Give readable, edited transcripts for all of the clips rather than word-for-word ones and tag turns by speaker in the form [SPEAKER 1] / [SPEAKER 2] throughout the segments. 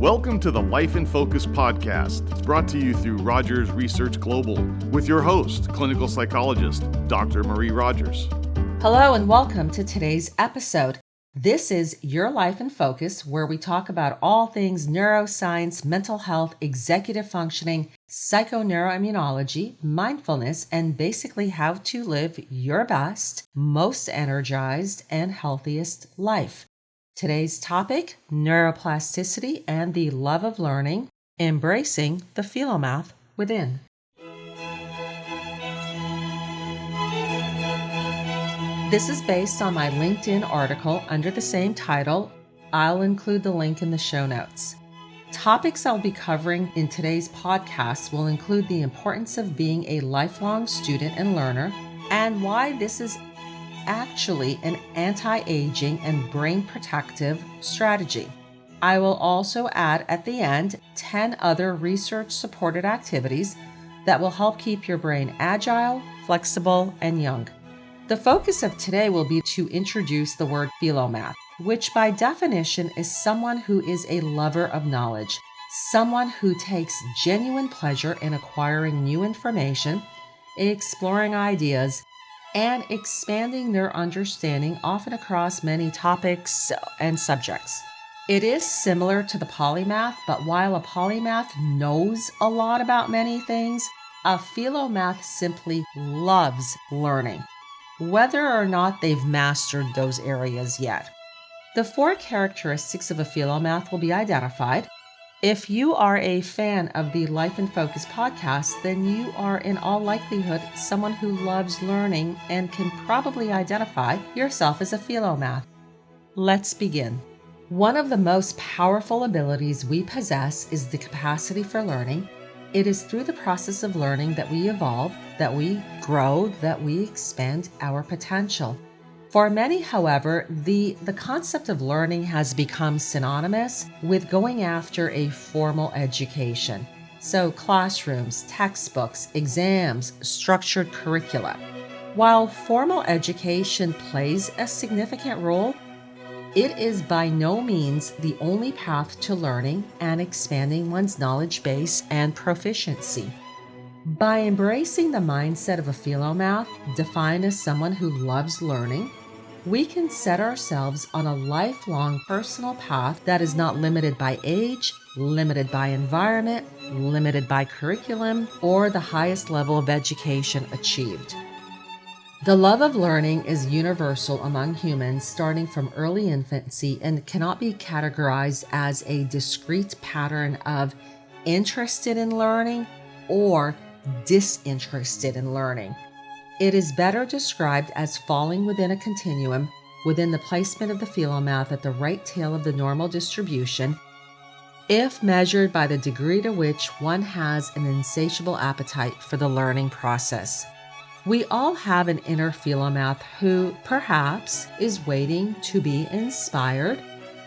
[SPEAKER 1] Welcome to the Life in Focus podcast. It's brought to you through Rogers Research Global with your host, clinical psychologist, Dr. Marie Rogers.
[SPEAKER 2] Hello and welcome to today's episode. This is Your Life in Focus, where we talk about all things neuroscience, mental health, executive functioning, psychoneuroimmunology, mindfulness, and basically how to live your best, most energized, and healthiest life. Today's topic, neuroplasticity and the love of learning, embracing the Philomath within. This is based on my LinkedIn article under the same title. I'll include the link in the show notes. Topics I'll be covering in today's podcast will include the importance of being a lifelong student and learner and why this is actually an anti-aging and brain protective strategy. I will also add at the end 10 other research-supported activities that will help keep your brain agile, flexible, and young. The focus of today will be to introduce the word Philomath, which by definition is someone who is a lover of knowledge, someone who takes genuine pleasure in acquiring new information, exploring ideas, and expanding their understanding often across many topics and subjects. It is similar to the polymath, but while a polymath knows a lot about many things, a Philomath simply loves learning, whether or not they've mastered those areas yet. The 4 characteristics of a Philomath will be identified. If you are a fan of the Life in Focus podcast, then you are in all likelihood someone who loves learning and can probably identify yourself as a Philomath. Let's begin. One of the most powerful abilities we possess is the capacity for learning. It is through the process of learning that we evolve, that we grow, that we expand our potential. For many, however, the concept of learning has become synonymous with going after a formal education. So classrooms, textbooks, exams, structured curricula. While formal education plays a significant role, it is by no means the only path to learning and expanding one's knowledge base and proficiency. By embracing the mindset of a Philomath, defined as someone who loves learning, we can set ourselves on a lifelong personal path that is not limited by age, limited by environment, limited by curriculum, or the highest level of education achieved. The love of learning is universal among humans starting from early infancy and cannot be categorized as a discrete pattern of interested in learning or disinterested in learning. It is better described as falling within a continuum within the placement of the Philomath at the right tail of the normal distribution, if measured by the degree to which one has an insatiable appetite for the learning process. We all have an inner Philomath who perhaps is waiting to be inspired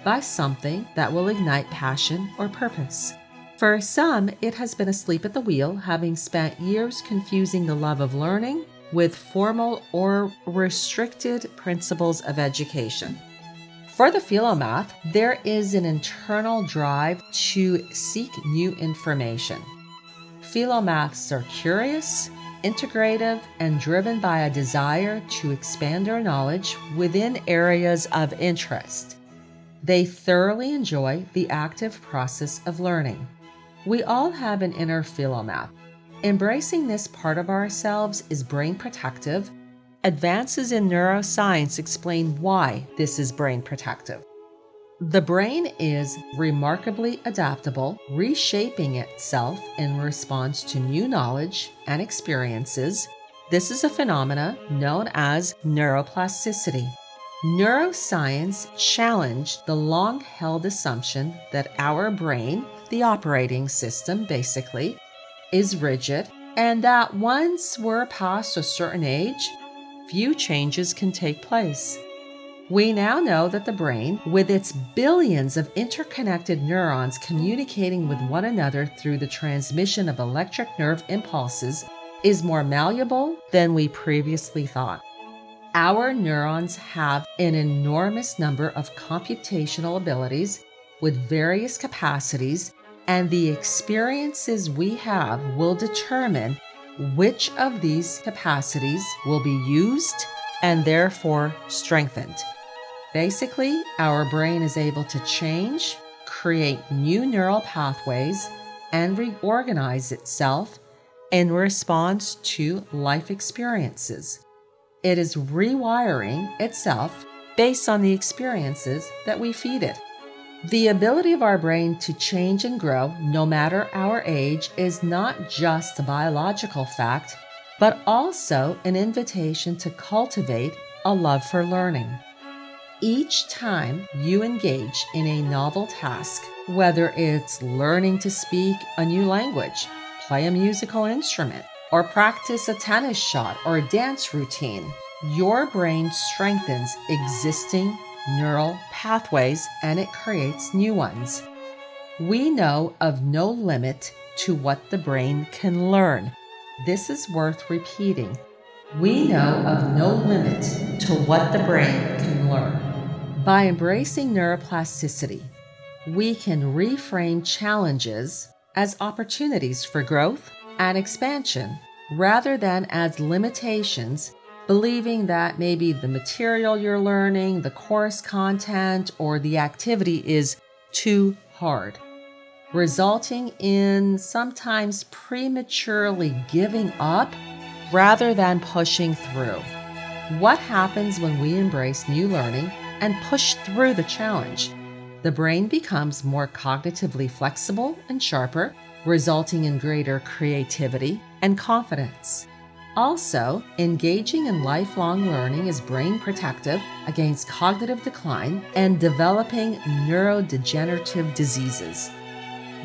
[SPEAKER 2] by something that will ignite passion or purpose. For some, it has been asleep at the wheel, having spent years confusing the love of learning with formal or restricted principles of education. For the Philomath, there is an internal drive to seek new information. Philomaths are curious, integrative, and driven by a desire to expand their knowledge within areas of interest. They thoroughly enjoy the active process of learning. We all have an inner Philomath. Embracing this part of ourselves is brain protective. Advances in neuroscience explain why this is brain protective. The brain is remarkably adaptable, reshaping itself in response to new knowledge and experiences. This is a phenomena known as neuroplasticity. Neuroscience challenged the long-held assumption that our brain, the operating system basically, is rigid, and that once we're past a certain age, few changes can take place. We now know that the brain, with its billions of interconnected neurons communicating with one another through the transmission of electric nerve impulses, is more malleable than we previously thought. Our neurons have an enormous number of computational abilities with various capacities, and the experiences we have will determine which of these capacities will be used and therefore strengthened. Basically, our brain is able to change, create new neural pathways, and reorganize itself in response to life experiences. It is rewiring itself based on the experiences that we feed it. The ability of our brain to change and grow, no matter our age, is not just a biological fact, but also an invitation to cultivate a love for learning. Each time you engage in a novel task, whether it's learning to speak a new language, play a musical instrument, or practice a tennis shot or a dance routine, your brain strengthens existing neural pathways and it creates new ones. We know of no limit to what the brain can learn. This is worth repeating. We know of no limit to what the brain can learn. By embracing neuroplasticity, we can reframe challenges as opportunities for growth and expansion rather than as limitations, believing that maybe the material you're learning, the course content, or the activity is too hard, resulting in sometimes prematurely giving up rather than pushing through. What happens when we embrace new learning and push through the challenge? The brain becomes more cognitively flexible and sharper, resulting in greater creativity and confidence. Also, engaging in lifelong learning is brain protective against cognitive decline and developing neurodegenerative diseases.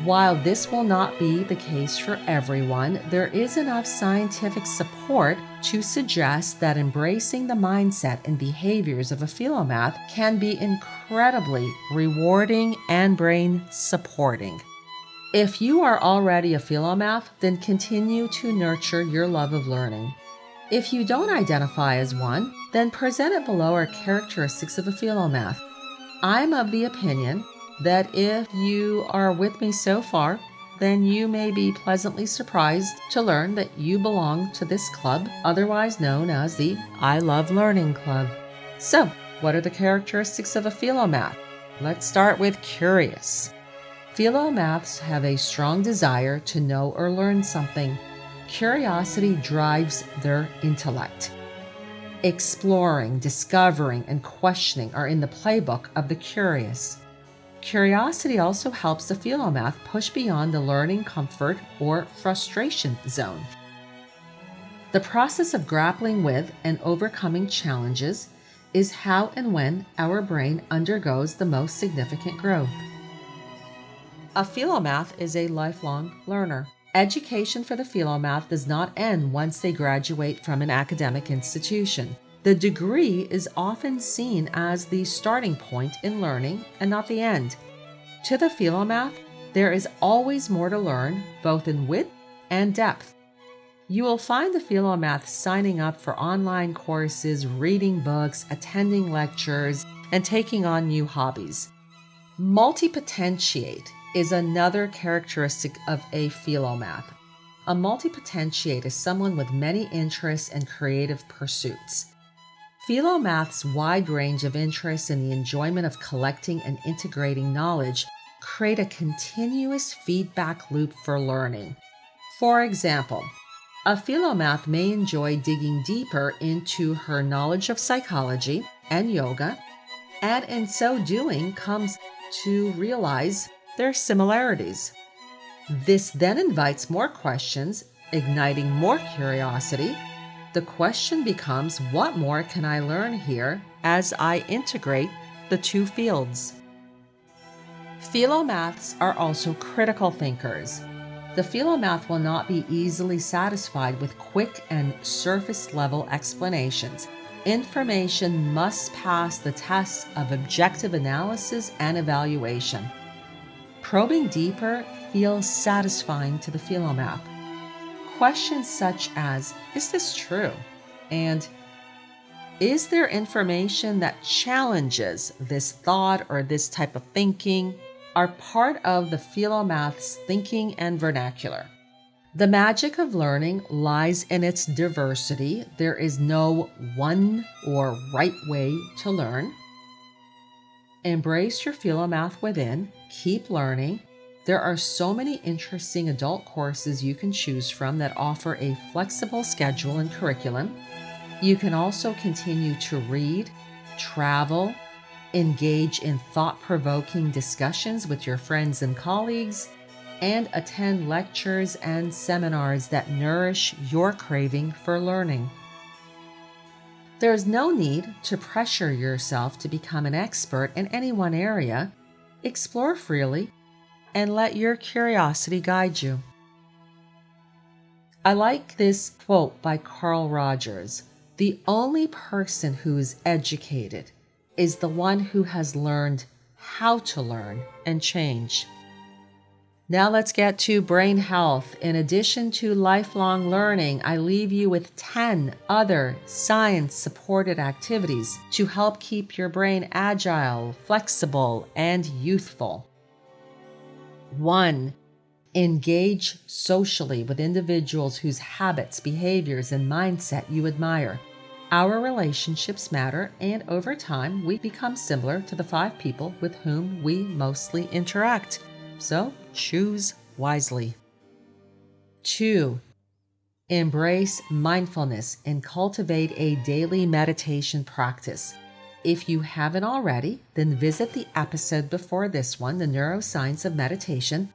[SPEAKER 2] While this will not be the case for everyone, there is enough scientific support to suggest that embracing the mindset and behaviors of a Philomath can be incredibly rewarding and brain supporting. If you are already a Philomath, then continue to nurture your love of learning. If you don't identify as one, then presented below are characteristics of a Philomath. I'm of the opinion that if you are with me so far, then you may be pleasantly surprised to learn that you belong to this club, otherwise known as the I Love Learning Club. So, what are the characteristics of a Philomath? Let's start with curious. Philomaths have a strong desire to know or learn something. Curiosity drives their intellect. Exploring, discovering, and questioning are in the playbook of the curious. Curiosity also helps the Philomath push beyond the learning comfort or frustration zone. The process of grappling with and overcoming challenges is how and when our brain undergoes the most significant growth. A Philomath is a lifelong learner. Education for the Philomath does not end once they graduate from an academic institution. The degree is often seen as the starting point in learning and not the end. To the Philomath, there is always more to learn, both in width and depth. You will find the Philomath signing up for online courses, reading books, attending lectures, and taking on new hobbies. Multipotentiate is another characteristic of a Philomath. A multipotentiate is someone with many interests and creative pursuits. Philomath's wide range of interests in the enjoyment of collecting and integrating knowledge create a continuous feedback loop for learning. For example, a Philomath may enjoy digging deeper into her knowledge of psychology and yoga, and in so doing comes to realize their similarities. This then invites more questions, igniting more curiosity. The question becomes, what more can I learn here as I integrate the two fields? Philomaths are also critical thinkers. The Philomath will not be easily satisfied with quick and surface-level explanations. Information must pass the tests of objective analysis and evaluation. Probing deeper feels satisfying to the Philomath. Questions such as, is this true? And is there information that challenges this thought or this type of thinking? are part of the Philomath's thinking and vernacular. The magic of learning lies in its diversity. There is no one or right way to learn. Embrace your Philomath within. Keep learning. There are so many interesting adult courses you can choose from that offer a flexible schedule and curriculum. You can also continue to read, travel, engage in thought-provoking discussions with your friends and colleagues, and attend lectures and seminars that nourish your craving for learning. There's no need to pressure yourself to become an expert in any one area. Explore freely and let your curiosity guide you. I like this quote by Carl Rogers. The only person who is educated is the one who has learned how to learn and change. Now let's get to brain health. In addition to lifelong learning, I leave you with 10 other science-supported activities to help keep your brain agile, flexible, and youthful. 1. Engage socially with individuals whose habits, behaviors, and mindset you admire. Our relationships matter, and over time, we become similar to the 5 people with whom we mostly interact. So, choose wisely. 2. Embrace mindfulness and cultivate a daily meditation practice. If you haven't already, then visit the episode before this one, The Neuroscience of Meditation,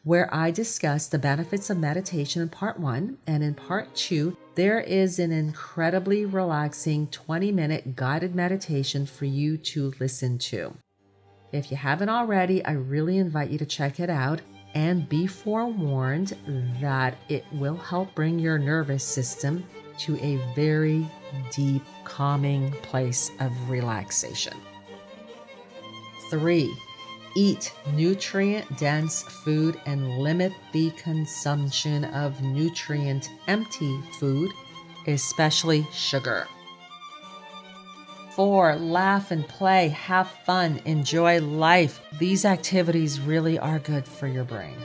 [SPEAKER 2] where I discuss the benefits of meditation in part 1, and in part 2, there is an incredibly relaxing 20-minute guided meditation for you to listen to. If you haven't already, I really invite you to check it out and be forewarned that it will help bring your nervous system to a very deep, calming place of relaxation. 3. Eat nutrient-dense food and limit the consumption of nutrient-empty food, especially sugar. 4. Laugh and play, have fun, enjoy life. These activities really are good for your brain.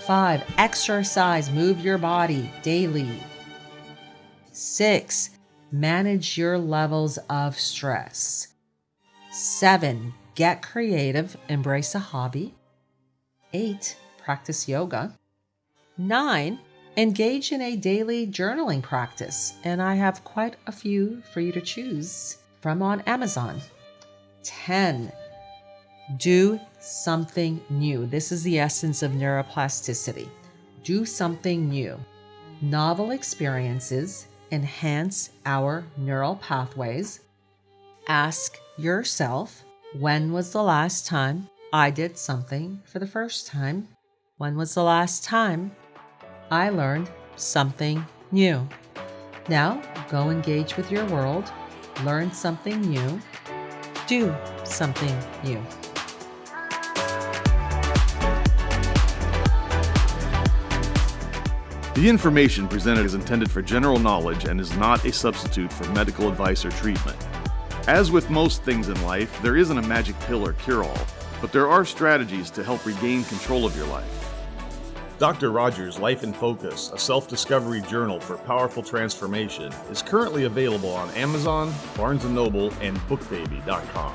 [SPEAKER 2] 5. Exercise, move your body daily. 6. Manage your levels of stress. 7. Get creative, embrace a hobby. 8. Practice yoga. 9. Engage in a daily journaling practice, and I have quite a few for you to choose from on Amazon. 10. Do something new. This is the essence of neuroplasticity. Do something new. Novel experiences enhance our neural pathways. Ask yourself, when was the last time I did something for the first time? When was the last time I learned something new? Now, go engage with your world, learn something new, do something new.
[SPEAKER 1] The information presented is intended for general knowledge and is not a substitute for medical advice or treatment. As with most things in life, there isn't a magic pill or cure-all, but there are strategies to help regain control of your life. Dr. Rogers' Life in Focus, a self-discovery journal for powerful transformation, is currently available on Amazon, Barnes & Noble, and bookbaby.com.